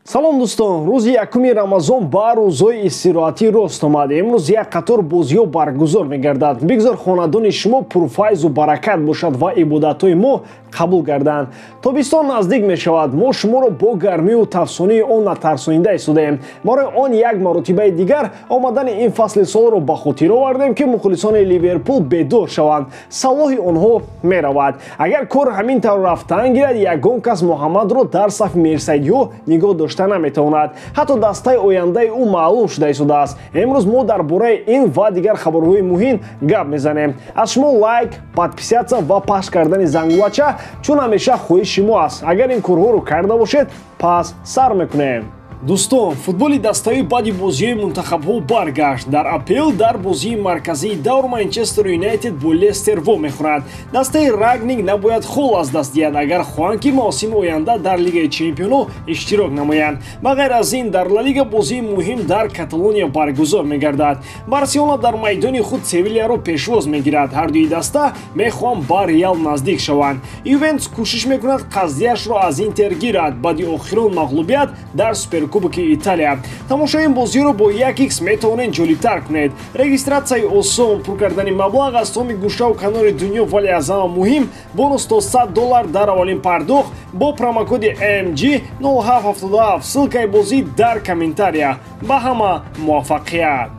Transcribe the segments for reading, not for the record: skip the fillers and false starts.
салом дӯстон, рӯзи 1 рамазон ба рӯзҳои истироҳатӣ рост омад. имрӯз як қатор бозиҳо баргузор мегардад. бигзор хонадони шумо пурфайзу баракат бошад ва ибодатҳои мо қабул гарданд. тобистон наздик мешавад. мо шуморо бо гармию тафсонии он натарсонида истодаем. барои он як маротибаи дигар омадани ин фасли солро ба хотир овардем, ки мухлисони ливерпул бедор шаванд. салоҳи онҳо меравад. агар кор ҳамин тавр рафтан гирад, ягон кас муҳаммадро дар сафи мерсайдиҳо нигоҳ дошта наметавонад. ҳатто дастаи ояндаи ӯ маълум шуда истодааст. имрӯз мо дар бораи ин ва дигар хабарҳои муҳим гап мезанем. аз шумо лайк, подписатсия ва пахш кардани зангулача чун ҳамеша хоҳиши мо аст. агар ин корҳоро карда бошед, пас сар мекунем. дӯстон, футболи дастаи баъди бозиҳои мунтахабҳо баргашт. дар апрел дар бозии марказии давр манчестер юнайтед бо лестер во мехӯрад. дастаи рагник набояд хол аз даст диҳад, агар хоҳанд ки мавсими оянда дар лигаи чемпионҳо иштирок намоянд. ба ғайр аз ин, дар ла лига бозии муҳим дар каталония баргузор мегардад. барселона дар майдони худ севильяро пешвоз мегирад. ҳардуи даста мехоҳанд ба реал наздик шаванд. ювентус кӯшиш мекунад қаздияшро аз интер гирад баъди охирон мағлубият дар суперкубоки италия. тамошои ин бозиро бо 1x метавонед ҷолибтар кунед. регистратсияи осон, пур кардани маблағ аз томи гӯшаву канори дунё, вале аз ҳама муҳим бонус то $100 дар аввалин пардохт бо промокоди AMG 0777. ссилкаи бозӣ дар комментария. ба ҳама муваффақият.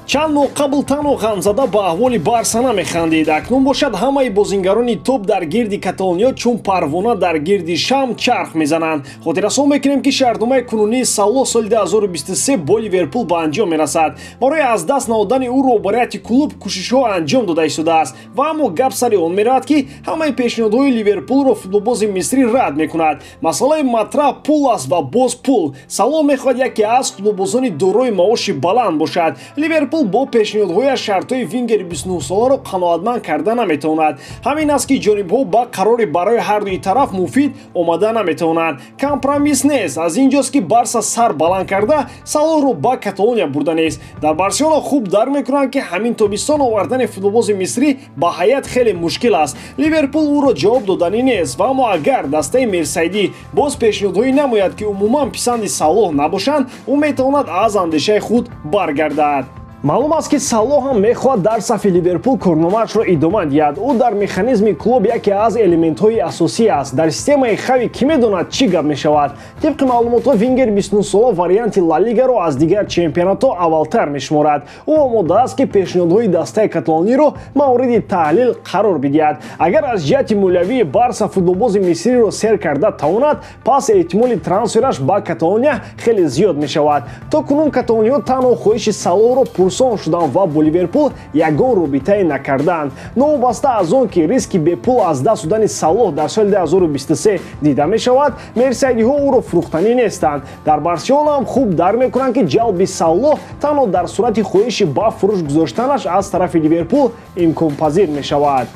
чанд моҳ қабл танҳо ғамзада ба аҳволи барса намехандид. акнун бошад ҳамаи бозингарони топ дар гирди каталониё чун парвона дар гирди шам чарх мезананд. хотиррасон мекунем ки шаҳрномаи кунунии Салоҳ соли 2023 бо Ливерпул ба анҷом мерасад. барои аз даст намудани ӯ роҳбарияти клуб кӯшишҳо анҷом дода истодааст ва аммо гап сари он меравад ки ҳамаи пешниҳодҳои Ливерпулро футболбози мисрӣ рад мекунад. масъалаи матраҳ пул аст ва боз пул. Салоҳ мехоҳад яке аз футболбозони дорои маоши баланд бошад. Ливерпул бо пешниҳодҳояш шартҳои вингери 29-соларо қаноатманд карда наметавонад. ҳамин аст ки ҷонибҳо ба қарори барои ҳардуи тараф муфид омада наметавонанд. компромисс нест. аз ин ҷост ки барса сар баланд карда Салоҳро ба Каталония бурда нест. дар Барселона хуб дарк мекунанд ки ҳамин тобистон овардани футболбози мисрӣ ба ҳаят хеле мушкил аст. Ливерпул ӯро ҷавоб доданӣ нест ва аммо агар дастаи мерсайдӣ боз пешниҳодҳои намояд ки умуман писанди Салоҳ набошанд, ӯ метавонад аз андешаи худ баргардад. маълум аст ки Салоҳ ҳам мехоҳад дар сафи Ливерпул корномаашро идома диҳад. ӯ дар механизми клуб яке аз элементҳои асосӣ аст. дар системаи хави кӣ медонад чӣ гап мешавад. тибқи маълумотҳо вингери 29-сола варианти ла лигаро аз дигар чемпионатҳо аввалтар мешуморад. ӯ омода аст ки пешниҳодҳои дастаи каталониро мавриди таҳлил қарор бидиҳад. агар аз ҷиҳати молиявии барса футболбози мисриро сер карда тавонад, пас эҳтимоли трансфераш ба Каталония хеле зиёд мешавад. то кунун каталониҳо танҳо хоҳиши Салоҳро пурсон шуданд ва бо Ливерпул ягон робитае накарданд. новобаста аз он ки риски бепул аз даст додани Салоҳ дар соли 2023 дида мешавад, мерсайдиҳо ӯро фурӯхтанӣ нестанд. дар Барселона ҳам хуб дарк мекунанд ки ҷалби Салоҳ танҳо дар сурати хоҳиши ба фурӯш гузоштанаш аз тарафи Ливерпул имконпазир мешавад.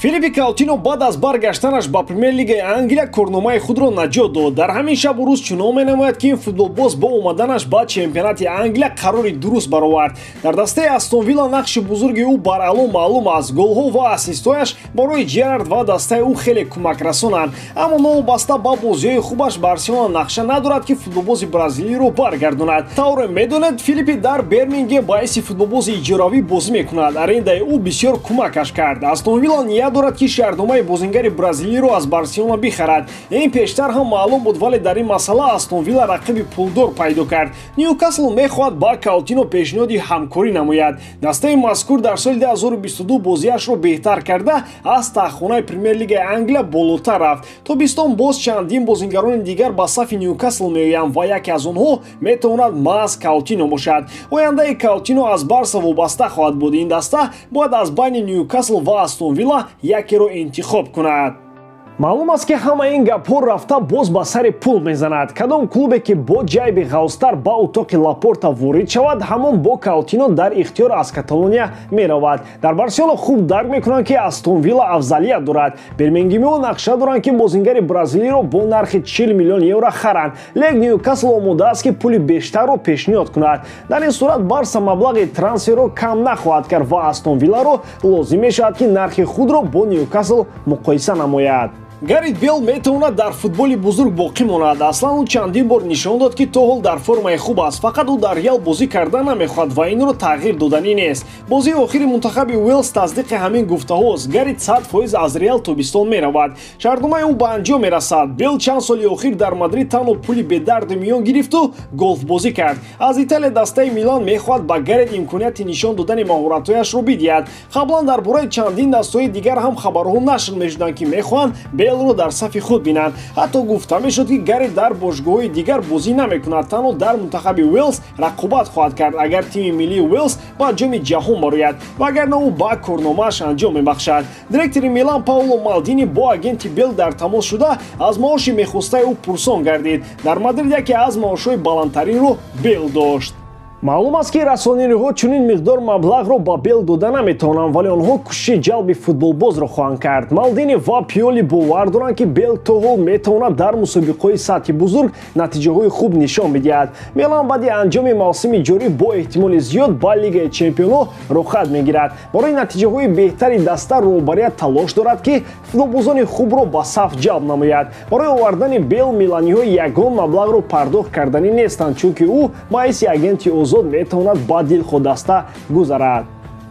Филиппе Каутино баъд аз баргаштанаш ба премер лигаи Англия корномаи худро наҷот дод. дар ҳамин шабу рӯз чунон менамояд ки ин футболбоз бо омаданаш ба чемпионати Англия қарори дуруст баровард. дар дастаи Астон Вилла нақши бузурги ӯ баръало маълум аст. голҳо ва ассистояш барои Ҷерард ва дастаи ӯ хеле кӯмакрасонанд. аммо новобаста ба бозиҳои хубаш Барселона нақша надорад ки футболбози бразилиро баргардонад. тавре медонед, Филиппе дар Бермингем ба ҳайси футболбози иҷоравӣ бозӣ мекунад. арендаи ӯ бисёр кӯмакаш кард. Астон Вилла ният дорад ки шаҳрномаи бозингари бразилиро аз Барселона бихарад. ин пештар ҳам маълум буд, вале дар ин масъала Астон Вилла рақиби пулдор пайдо кард. Ньюкасл мехоҳад ба Каутино пешниҳоди ҳамкорӣ намояд. дастаи мазкур дар соли 2022 бозиашро беҳтар карда аз таххонаи премер лигаи Англия болотар рафт. тобистон боз чандин бозингарони дигар ба сафи Ньюкасл меоянд ва яке аз онҳо метавонад маҳз Каутино бошад. ояндаи Каутино аз Барса вобаста хоҳад буд. ин даста бояд аз байни Ньюкасл ва Астон Вилла якеро интихоб кунад. маълум аст ки ҳама ин гапҳо рафта боз ба сари пул мезанад. кадом клубе ки бо ҷайби ғавзтар ба утоқи Лапорта ворид шавад, ҳамон бо Каутино дар ихтиёр аз Каталония меравад. дар Барселона хуб дарк мекунанд ки Астон Вилла афзалият дорад. бермингемиҳо нақша доранд ки бозингари бразилиро бо нархи 40 миллион евро харанд. лек Ньюкасл омода аст ки пули бештарро пешниҳод кунад. дар ин сурат Барса маблағи трансферро кам нахоҳад кард ва Астон Вилларо лозим мешавад ки нархи худро бо Ньюкасл муқоиса намояд. Гарит Бейл метавонад дар футболи бузург боқӣ монад. Аслан ӯ чандин бор нишон дод, ки то ҳол дар формаи хуб аст. Фақат ӯ дар Реал бозӣ кардан намехоҳад ва инро тағйир доданӣ нест. Бозии охири мунтахаби Уэлс тасдиқи ҳамин гуфтаҳост. Гарит 100% аз Реал тобистон меравад. Шартномаи ӯ ба анҷом мерасад. Бейл чанд соли охир дар Мадрид танҳо пули бедарди миён гирифту голфбозӣ кард. Аз Италия дастаи Милан мехоҳад ба Гарит имконияти нишон додани моҳоратҳояшро бидиҳад. Қаблан дар бораи чандин дастаҳои дигар ҳам хабарҳо нашр мешуданд, ки мехоҳанд Бейлро дар сафи худ бинанд. Ҳатто гуфта мешуд, ки Гарит дар бошгоҳҳои дигар бозӣ намекунад, танҳо дар мунтахаби Уэлс рақобат хоҳад кард, агар тими миллии Уэлс ба ҷоми ҷаҳон барояд, вагарна ӯ ба корномааш анҷом мебахшад. Директори Милан Пауло Малдини бо агенти Бейл дар тамос шуда, аз маоши мехостаи ӯ пурсон гардид. Дар Мадрид яке аз маошҳои баландтаринро Бейл дошт. Маълум аст, ки расониҳо чунин миқдор маблағро ба Бейл дода наметавонанд, вале онҳо кӯшиши ҷалби футболбозро хоҳанд кард. Малдини ва Пиоли бовар доранд, ки Бейл то ҳол метавонад дар мусобиқаҳои сатҳи бузург натиҷаҳои хуб нишон бидиҳад. Милан баъди анҷоми мавсими ҷорӣ бо эҳтимоли зиёд ба Лигаи Чемпионҳо рохат мегирад. Барои натиҷаҳои беҳтари даста роҳбария талош дорад, ки футболбозони хубро ба саф ҷалб намояд. Барои овардани Бейл миланиҳо ягон маблағро пардохт карданӣ нестанд, чунки ӯ ба ҳайси агенти метавонад ба дилхо даста гузарад.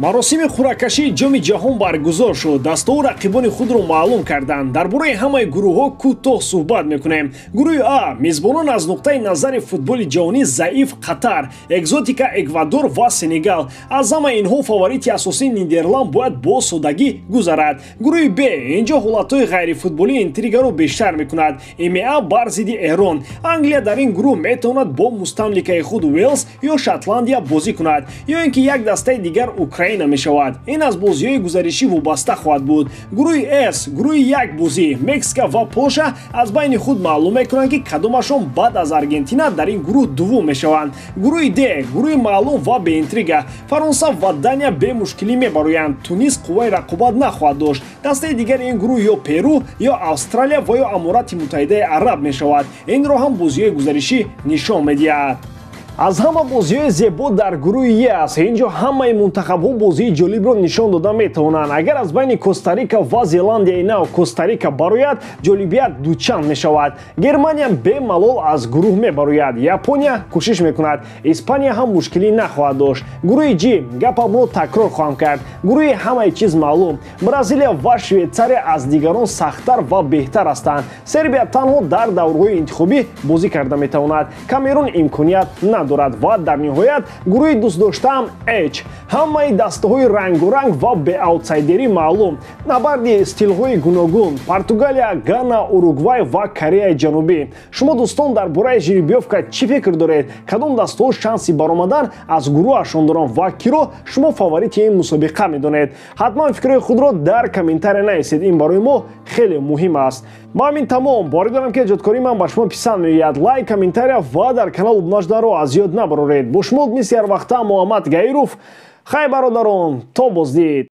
Маросими хӯракашии ҷоми ҷаҳон баргузор шуд. Дастаҳо рақибони худро маълум карданд. Дар бораи ҳамаи гурӯҳҳо кӯтоҳ суҳбат мекунем. Гурӯҳи А. Мизбонон аз нуқтаи назари футболи ҷаҳонӣ заиф Қатар, экзотика Эквадор ва Сенегал. Аз ҳама инҳо фаворити асосии Нидерланд бояд бо содагӣ гузарад. Гурӯҳи Б. Инҷо ҳолатҳои ғайрифутболӣ интригаро бештар мекунад. МА бар зидди Эрон. Англия дар ин гурӯҳ метавонад бо мустамликаи худ Уэлс ё Шотландия бозӣ кунад, ё ин ки як дастаи дигар Украина мешавад. Ин аз бозиҳои гузаришӣ вобаста хоҳад буд. Гурӯҳи С. Гурӯҳи як бозӣ Мексика ва Полша аз байни худ маълум мекунанд, ки кадомашон баъд аз Аргентина дар ин гурӯҳ дуввум мешаванд. Гурӯҳи Д. Гурӯҳи маълум ва беинтрига Фаронса ва Дания бемушкилӣ мебароянд. Тунис қувваи рақобат нахоҳад дошт. Дастаи дигари ин гурӯҳ ё Перу, ё Австралия ва ё Аморати Муттаҳидаи Араб мешавад. Инро ҳам бозиҳои гузаришӣ нишон медиҳад. Аз ҳама бозиҳои зебо дар гурӯҳи Е аст. Инҷо ҳамаи мунтахабҳо бозии ҷолибро нишон дода метавонанд. Агар аз байни Коста-Рика ва Зеландияи Нав Коста-Рика барояд, ҷолибият дучанд мешавад. Германия бемалол аз гурӯҳ мебарояд. Япония кӯшиш мекунад. Испания ҳам мушкилӣ нахоҳад дошт. Гурӯҳи Ҷ. Гапамро такрор хоҳам кард. Гурӯҳи ҳамаи чиз маълум. Бразилия ва Швейтсария аз дигарон сахттар ва беҳтар ҳастанд. Сербия танҳо дар даврҳои интихобӣ бозӣ карда метавонад. Камерун имконият надорад ва дар ниҳоят гурӯҳи дӯстдоштаам H. Ҳамаи дастаҳои рангоранг ва беаутсайдерӣ маълум. Набарди стилҳои гуногун Португалия, Гана, Уругвай ва Кореяи Ҷанубӣ. Шумо дӯстон дар бораи жеребьёвка чӣ фикр доред? Кадом дастаҳо шанси баромадан аз гурӯҳашон доранд ва киро шумо фаворити ин мусобиқа медонед? Ҳатман фикрҳои худро дар комментария нависед. Ин барои мо хеле муҳим аст. Ба ҳамин тамом бори дорам, ки ҳаҷоткории ман ба шумо писанд меояд. Лайк, комментария ва дар канал обнажданро аз ёд набароред. Бо шумо мисли ҳар вақта Муҳаммад Гаиров. Хай бародарон, то боздид.